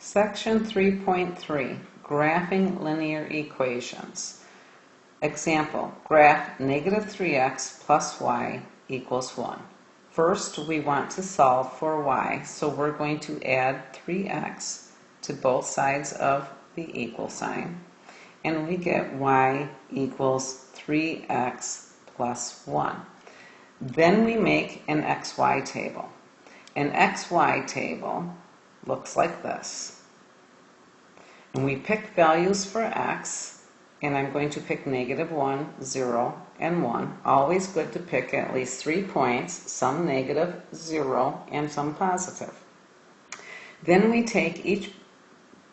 Section 3.3, Graphing Linear Equations. Example, graph negative 3x plus y equals 1. First, we want to solve for y, so we're going to add 3x to both sides of the equal sign, and we get y equals 3x plus 1. Then we make an xy table. An xy table looks like this. And we pick values for x, and I'm going to pick -1, 0, and 1. Always good to pick at least 3 points, some negative, 0, and some positive. Then we take each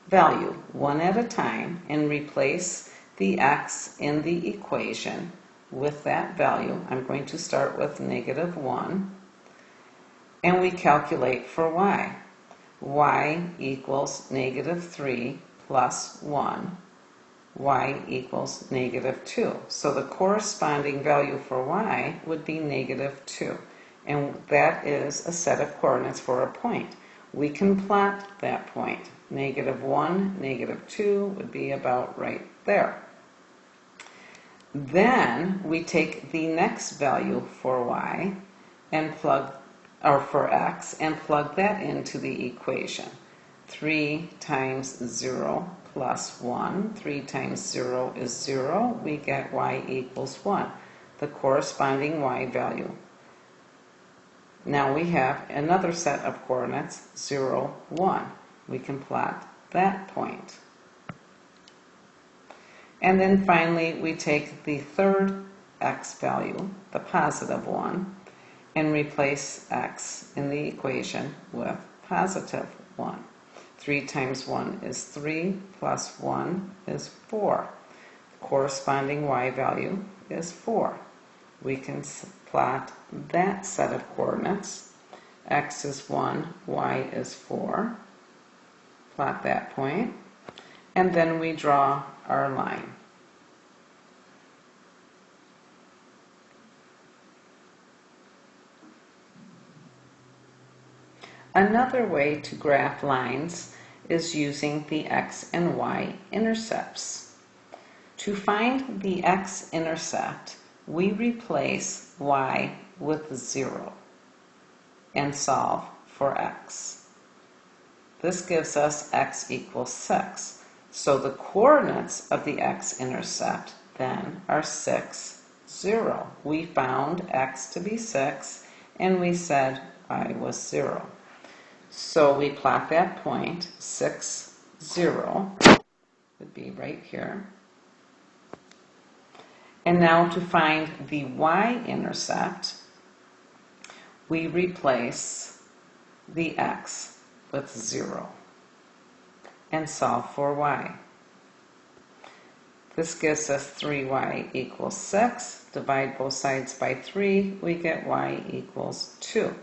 value one at a time and replace the x in the equation with that value. I'm going to start with -1, and we calculate for y. Y equals -3 plus 1. Y equals -2. So the corresponding value for y would be -2. And that is a set of coordinates for a point. We can plot that point. -1, -2 would be about right there. Then we take the next value for y and for x and plug that into the equation. 3 times 0 plus 1. 3 times 0 is 0. We get y equals 1, the corresponding y value. Now we have another set of coordinates, 0, 1. We can plot that point. And then finally we take the third x value, the positive 1, and replace x in the equation with positive 1. 3 times 1 is 3, plus 1 is 4. The corresponding y value is 4. We can plot that set of coordinates. X is 1, y is 4. Plot that point, and then we draw our line. Another way to graph lines is using the x and y intercepts. To find the x-intercept, we replace y with 0 and solve for x. This gives us x equals 6. So the coordinates of the x-intercept then are 6, 0. We found x to be 6, and we said y was 0. So we plot that point, 6, 0, would be right here. And now to find the y-intercept, we replace the x with 0 and solve for y. This gives us 3y equals 6. Divide both sides by 3, we get y equals 2.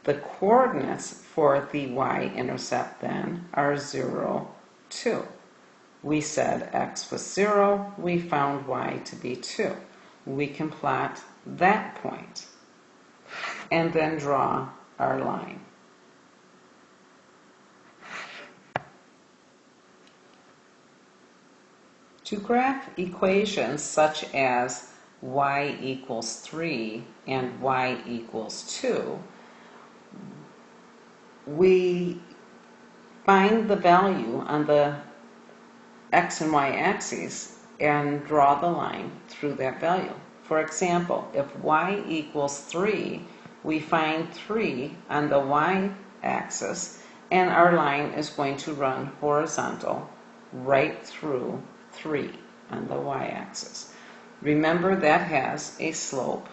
The coordinates for the y-intercept then are 0, 2. We said x was 0, we found y to be 2. We can plot that point and then draw our line. To graph equations such as y equals 3 and y equals 2, we find the value on the x and y axes and draw the line through that value. For example, if y equals 3, we find 3 on the y axis, and our line is going to run horizontal right through 3 on the y axis. Remember, that has a slope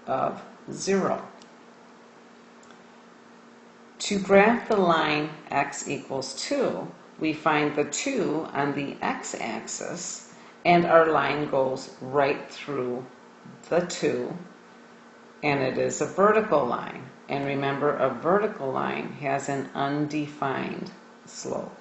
of 0. To graph the line x equals 2, we find the 2 on the x-axis, and our line goes right through the 2, and it is a vertical line. And remember, a vertical line has an undefined slope.